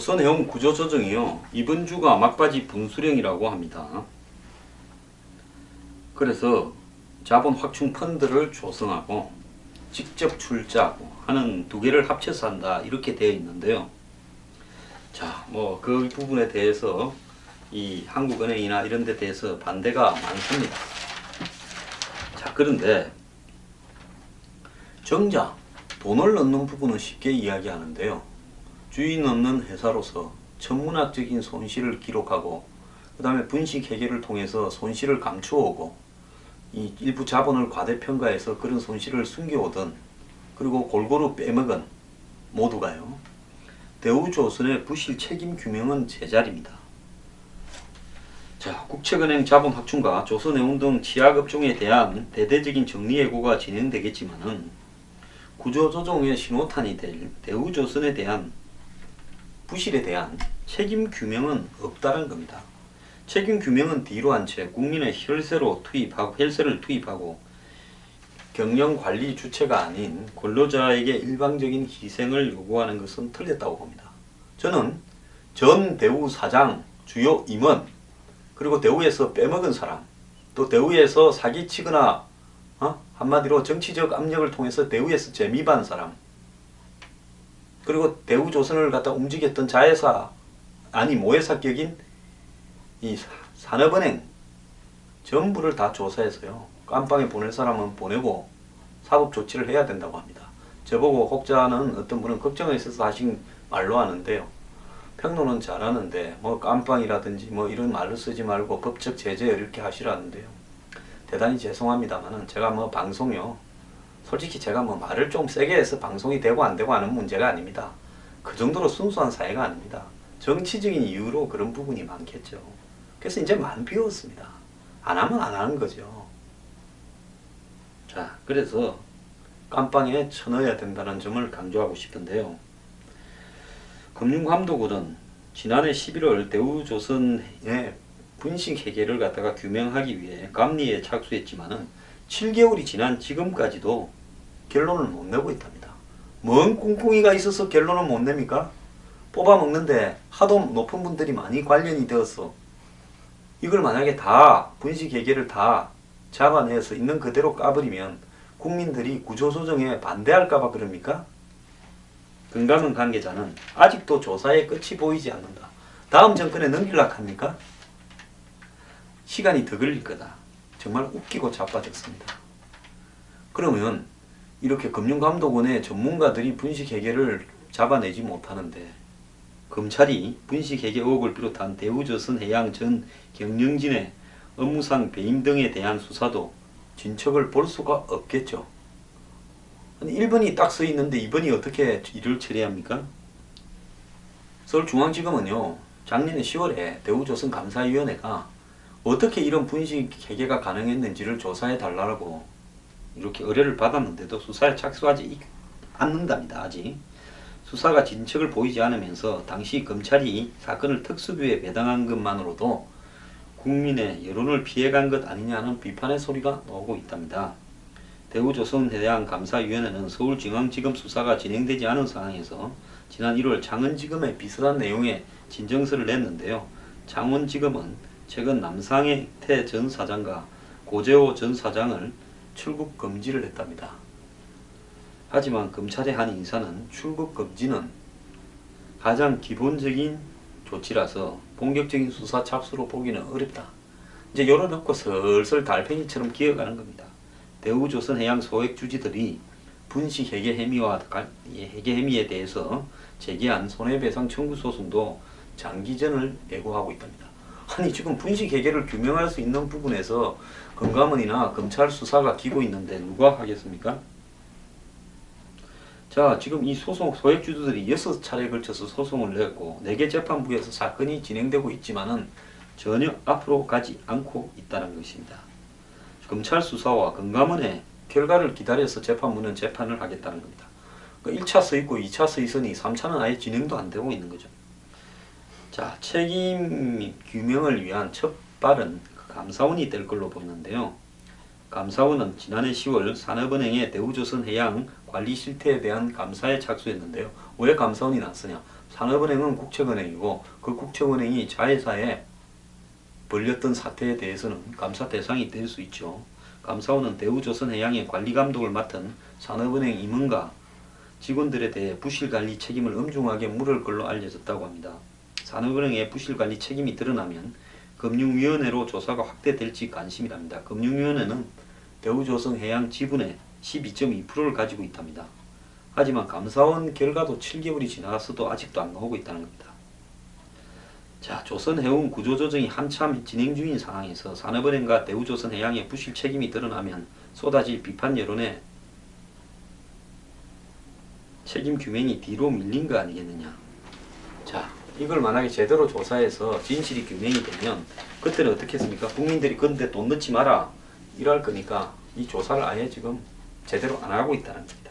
조선해운 구조조정이요, 이번 주가 막바지 분수령이라고 합니다. 그래서 자본 확충 펀드를 조성하고 직접 출자하고 하는 두 개를 합쳐서 한다, 이렇게 되어 있는데요. 자, 뭐 그 부분에 대해서 이 한국은행이나 이런 데 대해서 반대가 많습니다. 자, 그런데 정작 돈을 넣는 부분은 쉽게 이야기하는데요. 주인 없는 회사로서 천문학적인 손실을 기록하고 그 다음에 분식 회계를 통해서 손실을 감추어오고 이 일부 자본을 과대평가해서 그런 손실을 숨겨오던, 그리고 골고루 빼먹은 모두가요, 대우조선의 부실 책임 규명은 제자리입니다. 자, 국책은행 자본 확충과 조선해운 등 치약업종에 대한 대대적인 정리해고가 진행되겠지만은 구조조정의 신호탄이 될 대우조선에 대한 부실에 대한 책임 규명은 없다는 겁니다. 책임 규명은 뒤로 한 채 국민의 혈세를 투입하고 경영 관리 주체가 아닌 근로자에게 일방적인 희생을 요구하는 것은 틀렸다고 봅니다. 저는 전 대우 사장, 주요 임원, 그리고 대우에서 빼먹은 사람, 또 대우에서 사기치거나 한마디로 정치적 압력을 통해서 대우에서 재미반 사람, 그리고 대우조선을 갖다 움직였던 자회사 아니 모회사 격인 이 산업은행 전부를 다 조사해서요, 깜빵에 보낼 사람은 보내고 사법 조치를 해야 된다고 합니다. 저보고 혹자는 어떤 분은 걱정에 있어서 하신 말로 하는데요, 평론은 잘하는데 뭐 깜빵이라든지 뭐 이런 말로 쓰지 말고 법적 제재 이렇게 하시라는데요, 대단히 죄송합니다만은 제가 뭐 방송요, 솔직히 제가 뭐 말을 좀 세게 해서 방송이 되고 안 되고 하는 문제가 아닙니다. 그 정도로 순수한 사회가 아닙니다. 정치적인 이유로 그런 부분이 많겠죠. 그래서 이제 많이 비웠습니다. 안 하면 안 하는 거죠. 자, 그래서 깜빵에 쳐넣어야 된다는 점을 강조하고 싶은데요. 금융감독원은 지난해 11월 대우조선의 분식 회계를 갖다가 규명하기 위해 감리에 착수했지만은 7개월이 지난 지금까지도 결론을 못 내고 있답니다. 뭔 꿍꿍이가 있어서 결론을 못 냅니까? 뽑아먹는데 하도 높은 분들이 많이 관련이 되어서 이걸 만약에 다 분식 회계를 다 잡아내서 있는 그대로 까버리면 국민들이 구조조정에 반대할까봐 그럽니까? 금감원 관계자는 아직도 조사의 끝이 보이지 않는다, 다음 정권에 넘기려고 합니까? 시간이 더 걸릴 거다. 정말 웃기고 자빠졌습니다. 그러면 이렇게 금융감독원의 전문가들이 분식회계를 잡아내지 못하는데 검찰이 분식회계 의혹을 비롯한 대우조선 해양 전 경영진의 업무상 배임 등에 대한 수사도 진척을 볼 수가 없겠죠. 1번이 딱 서 있는데 2번이 어떻게 일을 처리합니까? 서울중앙지검은요, 작년에 10월에 대우조선 감사위원회가 어떻게 이런 분식회계가 가능했는지를 조사해 달라고 이렇게 의뢰를 받았는데도 수사에 착수하지 않는답니다. 아직 수사가 진척을 보이지 않으면서 당시 검찰이 사건을 특수부에 배당한 것만으로도 국민의 여론을 피해간 것 아니냐는 비판의 소리가 나오고 있답니다. 대우조선해양감사위원회는 서울중앙지검 수사가 진행되지 않은 상황에서 지난 1월 창원지검에 비슷한 내용의 진정서를 냈는데요. 창원지검은 최근 남상태 전 사장과 고재호 전 사장을 출국 금지를 했답니다. 하지만 검찰의 한 인사는 출국 금지는 가장 기본적인 조치라서 본격적인 수사 착수로 보기는 어렵다, 이제 열어놓고 슬슬 달팽이처럼 기어가는 겁니다. 대우조선해양 소액 주주들이 분식 회계 혐의에 대해서 제기한 손해배상 청구 소송도 장기전을 예고하고 있답니다. 아니, 지금 분식 회계를 규명할 수 있는 부분에서 금감원이나 검찰 수사가 기고 있는데 누가 하겠습니까? 자, 지금 이 소송 소액주주들이 6차례에 걸쳐서 소송을 냈고 4개 재판부에서 사건이 진행되고 있지만은 전혀 앞으로 가지 않고 있다는 것입니다. 검찰 수사와 금감원의 결과를 기다려서 재판부는 재판을 하겠다는 겁니다. 1차 서있고 2차 서있으니 3차는 아예 진행도 안 되고 있는 거죠. 자, 책임 규명을 위한 첫 발은 감사원이 될 걸로 보이는데요. 감사원은 지난해 10월 산업은행의 대우조선 해양 관리 실태에 대한 감사에 착수했는데요. 왜 감사원이 나서냐? 산업은행은 국책은행이고 그 국책은행이 자회사에 벌렸던 사태에 대해서는 감사 대상이 될 수 있죠. 감사원은 대우조선해양의 관리감독을 맡은 산업은행 임원과 직원들에 대해 부실관리 책임을 엄중하게 물을 걸로 알려졌다고 합니다. 산업은행의 부실관리 책임이 드러나면 금융위원회로 조사가 확대될지 관심이랍니다. 금융위원회는 대우조선해양 지분의 12.2%를 가지고 있답니다. 하지만 감사원 결과도 7개월이 지나갔어도 아직도 안 나오고 있다는 겁니다. 자, 조선해운 구조조정이 한참 진행 중인 상황에서 산업은행과 대우조선해양의 부실 책임이 드러나면 쏟아질 비판 여론에 책임 규명이 뒤로 밀린 거 아니겠느냐. 자, 이걸 만약에 제대로 조사해서 진실이 규명이 되면 그때는 어떻게 했습니까? 국민들이 근데 돈 넣지 마라 이럴 거니까 이 조사를 아예 지금 제대로 안 하고 있다는 겁니다.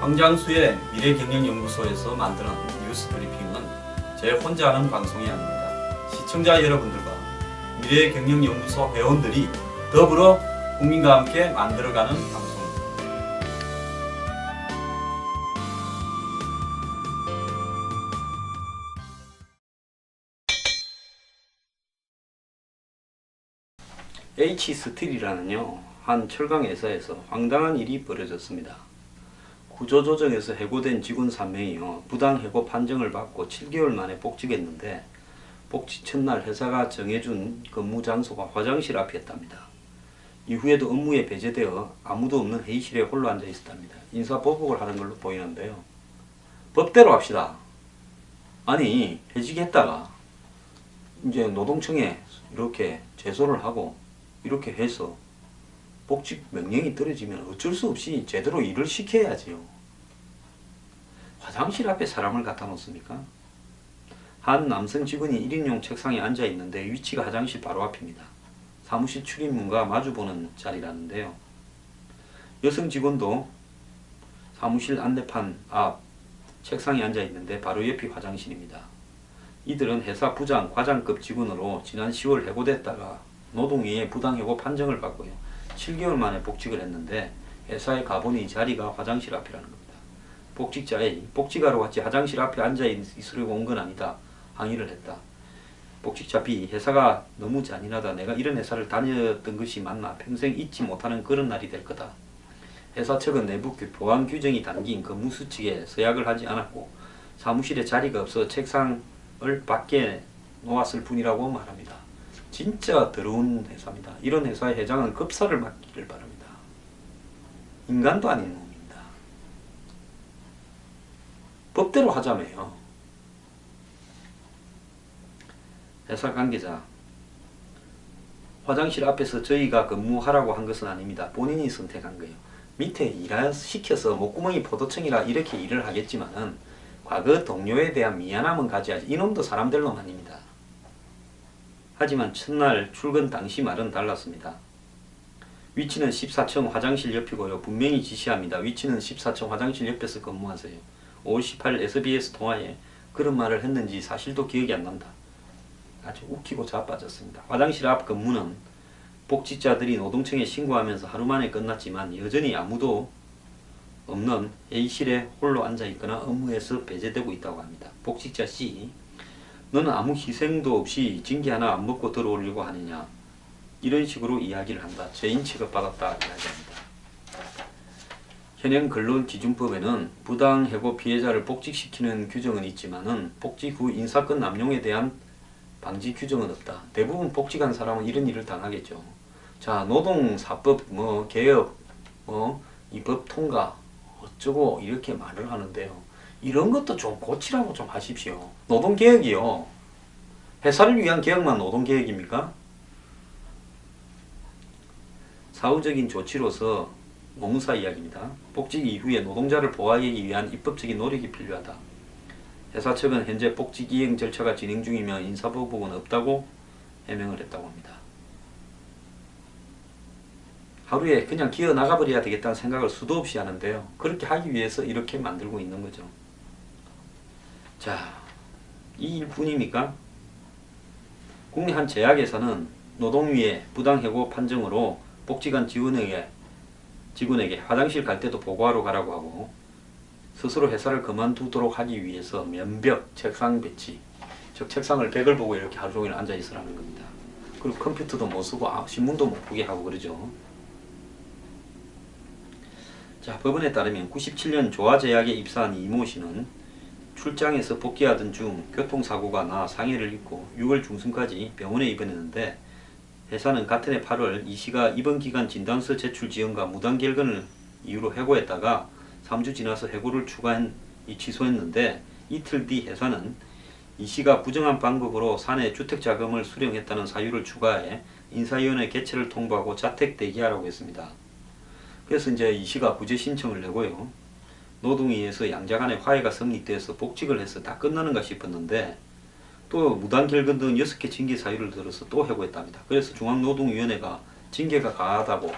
황장수의 미래경영연구소에서 만드는 뉴스 브리핑은 제 혼자 하는 방송이 아닙니다. 시청자 여러분들과 미래경영연구소 회원들이 더불어 국민과 함께 만들어가는 방송입니다. H스틸이라는요, 한 철강 회사에서 황당한 일이 벌어졌습니다. 구조조정에서 해고된 직원 3명이요, 부당해고 판정을 받고 7개월 만에 복직했는데 복직 첫날 회사가 정해준 근무 장소가 화장실 앞이었답니다. 이후에도 업무에 배제되어 아무도 없는 회의실에 홀로 앉아 있었답니다. 인사보복을 하는 걸로 보이는데요. 법대로 합시다. 아니, 해직했다가 이제 노동청에 이렇게 제소를 하고 이렇게 해서 복직 명령이 떨어지면 어쩔 수 없이 제대로 일을 시켜야지요. 화장실 앞에 사람을 갖다 놓습니까? 한 남성 직원이 1인용 책상에 앉아 있는데 위치가 화장실 바로 앞입니다. 사무실 출입문과 마주보는 자리라는데요. 여성 직원도 사무실 안내판 앞 책상에 앉아 있는데 바로 옆이 화장실입니다. 이들은 회사 부장, 과장급 직원으로 지난 10월 해고됐다가 노동위에 부당해고 판정을 받고요. 7개월 만에 복직을 했는데 회사에 가보니 이 자리가 화장실 앞이라는 겁니다. 복직자의 복직하러 왔지 화장실 앞에 앉아 있으려고 온 건 아니다. 항의를 했다. 복직자 B, 회사가 너무 잔인하다. 내가 이런 회사를 다녔던 것이 맞나. 평생 잊지 못하는 그런 날이 될 거다. 회사 측은 내부 보안 규정이 담긴 근무수칙에 서약을 하지 않았고 사무실에 자리가 없어 책상을 밖에 놓았을 뿐이라고 말합니다. 진짜 더러운 회사입니다. 이런 회사의 회장은 급사를 맡기를 바랍니다. 인간도 아닌 놈입니다. 법대로 하자며요. 회사 관계자, 화장실 앞에서 저희가 근무하라고 한 것은 아닙니다. 본인이 선택한 거예요. 밑에 일시켜서 목구멍이 포도청이라 이렇게 일을 하겠지만은 과거 동료에 대한 미안함은 가져야지. 이놈도 사람들 놈 아닙니다. 하지만 첫날 출근 당시 말은 달랐습니다. 위치는 14층 화장실 옆이고요. 분명히 지시합니다. 위치는 14층 화장실 옆에서 근무하세요. 5월 18일 SBS 통화에 그런 말을 했는지 사실도 기억이 안 난다. 아주 웃기고 자빠졌습니다. 화장실 앞 근무는 복직자들이 노동청에 신고하면서 하루 만에 끝났지만 여전히 아무도 없는 A실에 홀로 앉아있거나 업무에서 배제되고 있다고 합니다. 복직자 C, 너는 아무 희생도 없이 징계 하나 안 먹고 들어오려고 하느냐, 이런 식으로 이야기를 한다. 죄인 취급받았다 이야기합니다. 현행 근로기준법에는 부당해고 피해자를 복직시키는 규정은 있지만은 복직 후 인사권 남용에 대한 방지 규정은 없다. 대부분 복직한 사람은 이런 일을 당하겠죠. 자, 노동사법 개혁 이 법 통과 어쩌고 이렇게 말을 하는데요. 이런 것도 좀 고치라고 좀 하십시오. 노동개혁이요. 회사를 위한 개혁만 노동개혁입니까? 사후적인 조치로서 노무사 이야기입니다. 복직 이후에 노동자를 보호하기 위한 입법적인 노력이 필요하다. 회사 측은 현재 복직 이행 절차가 진행 중이며 인사보복은 없다고 해명을 했다고 합니다. 하루에 그냥 기어 나가버려야 되겠다는 생각을 수도 없이 하는데요. 그렇게 하기 위해서 이렇게 만들고 있는 거죠. 자, 이 일뿐입니까? 국내 한 제약회사는 노동위의 부당해고 판정으로 복직한 직원에게 화장실 갈 때도 보고하러 가라고 하고 스스로 회사를 그만두도록 하기 위해서 면벽, 책상 배치, 즉 책상을 벽을 보고 이렇게 하루 종일 앉아 있으라는 겁니다. 그리고 컴퓨터도 못 쓰고 신문도 못 보게 하고 그러죠. 자, 법원에 따르면 97년 조화제약에 입사한 이모 씨는 출장에서 복귀하던 중 교통사고가 나 상해를 입고 6월 중순까지 병원에 입원했는데 회사는 같은 해 8월 이 씨가 입원 기간 진단서 제출 지연과 무단 결근을 이유로 해고했다가 3주 지나서 해고를 취소했는데 이틀 뒤 회사는 이 씨가 부정한 방법으로 사내 주택자금을 수령했다는 사유를 추가해 인사위원회 개최를 통보하고 자택 대기하라고 했습니다. 그래서 이제 이 씨가 구제 신청을 내고요. 노동위에서 양자 간의 화해가 성립돼서 복직을 해서 다 끝나는가 싶었는데 또 무단 결근 등 6개 징계 사유를 들어서 또 해고했답니다. 그래서 중앙노동위원회가 징계가 가하다고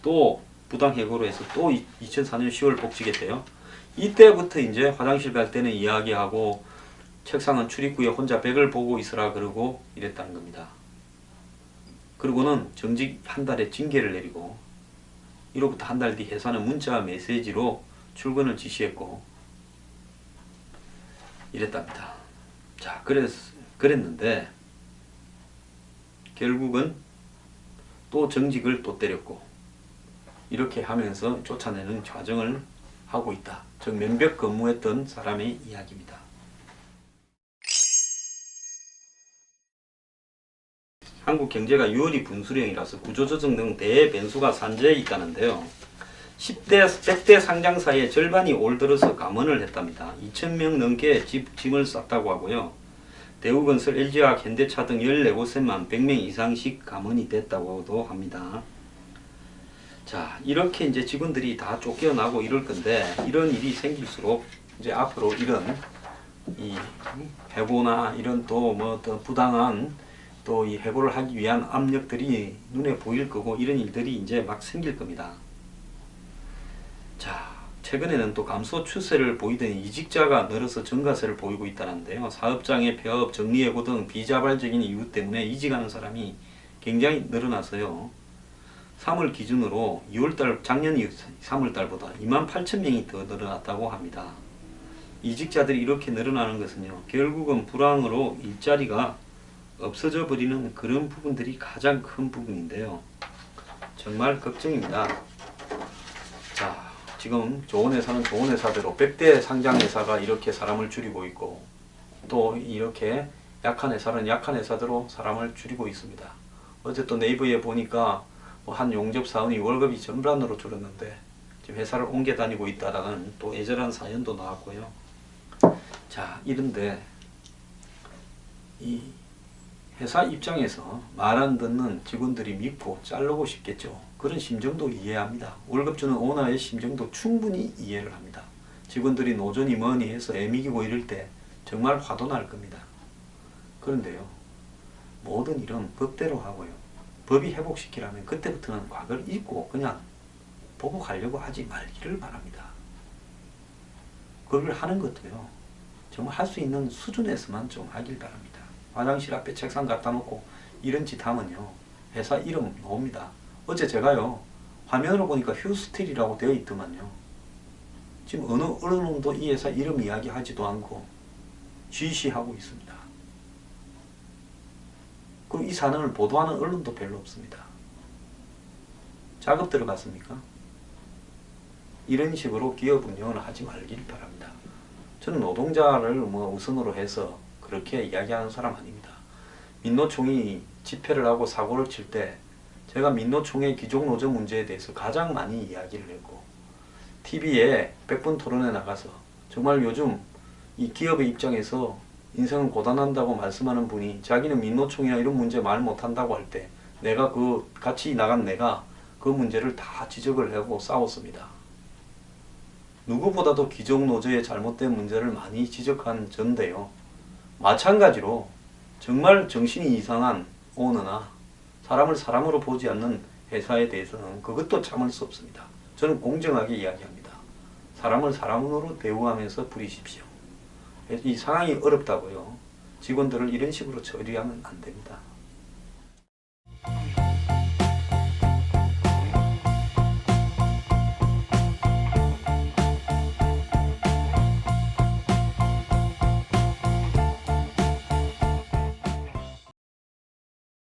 또 부당해고로 해서 또 2004년 10월 복직했대요. 이때부터 이제 화장실 갈 때는 이야기하고 책상은 출입구에 혼자 벽을 보고 있으라 그러고 이랬다는 겁니다. 그리고는 정직 한 달에 징계를 내리고 이로부터 한 달 뒤 회사는 문자 메시지로 출근을 지시했고 이랬답니다. 자, 그랬는데 결국은 또 정직을 또 때렸고 이렇게 하면서 쫓아내는 과정을 하고 있다. 즉 면벽 근무했던 사람의 이야기입니다. 한국 경제가 유월이 분수령이라서 구조조정 등 대변수가 산재해 있다는데요. 10대, 100대 상장사의 절반이 올 들어서 감원을 했답니다. 2,000명 넘게 짐을 쌌다고 하고요. 대우건설, LG화학, 현대차 등 14곳에만 100명 이상씩 감원이 됐다고도 합니다. 자, 이렇게 이제 직원들이 다 쫓겨나고 이럴 건데 이런 일이 생길수록 이제 앞으로 이런 이 해고나 이런 또 뭐 더 부당한 또 이 해고를 하기 위한 압력들이 눈에 보일 거고 이런 일들이 이제 막 생길 겁니다. 자, 최근에는 또 감소 추세를 보이던 이직자가 늘어서 증가세를 보이고 있다는데요. 사업장의 폐업, 정리해고 등 비자발적인 이유 때문에 이직하는 사람이 굉장히 늘어나서요. 3월 기준으로 2월달 작년 3월달보다 28,000명이 더 늘어났다고 합니다. 이직자들이 이렇게 늘어나는 것은요. 결국은 불황으로 일자리가 없어져 버리는 그런 부분들이 가장 큰 부분인데요. 정말 걱정입니다. 자, 지금 좋은 회사는 좋은 회사대로 100대 상장 회사가 이렇게 사람을 줄이고 있고 또 이렇게 약한 회사는 약한 회사대로 사람을 줄이고 있습니다. 어제 또 네이버에 보니까 한 용접 사원이 월급이 절반으로 줄었는데 지금 회사를 옮겨 다니고 있다라는 또 애절한 사연도 나왔고요. 자, 이런데 이 회사 입장에서 말 안 듣는 직원들이 믿고 자르고 싶겠죠. 그런 심정도 이해합니다. 월급 주는 오너의 심정도 충분히 이해를 합니다. 직원들이 노조니 뭐니 해서 애미기고 이럴 때 정말 화도 날 겁니다. 그런데요, 모든 일은 법대로 하고요. 법이 회복시키라면 그때부터는 과거를 잊고 그냥 보고 가려고 하지 말기를 바랍니다. 그걸 하는 것도요, 정말 할 수 있는 수준에서만 좀 하길 바랍니다. 화장실 앞에 책상 갖다 놓고 이런 짓 하면요, 회사 이름 나옵니다. 어제 제가요, 화면으로 보니까 휴스틸이라고 되어 있더만요. 지금 어느 언론도 이 회사 이름 이야기하지도 않고 지시하고 있습니다. 그리고 이 사안을 보도하는 언론도 별로 없습니다. 작업 들어갔습니까? 이런 식으로 기업 운영을 하지 말길 바랍니다. 저는 노동자를 뭐 우선으로 해서 그렇게 이야기하는 사람 아닙니다. 민노총이 집회를 하고 사고를 칠 때 제가 민노총의 귀족노조 문제에 대해서 가장 많이 이야기를 했고 TV에 100분 토론에 나가서 정말 요즘 이 기업의 입장에서 인생은 고단한다고 말씀하는 분이 자기는 민노총이나 이런 문제 말 못한다고 할 때 내가 같이 나간 내가 그 문제를 다 지적을 하고 싸웠습니다. 누구보다도 귀족노조의 잘못된 문제를 많이 지적한 전데요. 마찬가지로 정말 정신이 이상한 오너나 사람을 사람으로 보지 않는 회사에 대해서는 그것도 참을 수 없습니다. 저는 공정하게 이야기합니다. 사람을 사람으로 대우하면서 부리십시오. 이 상황이 어렵다고요. 직원들을 이런 식으로 처리하면 안 됩니다.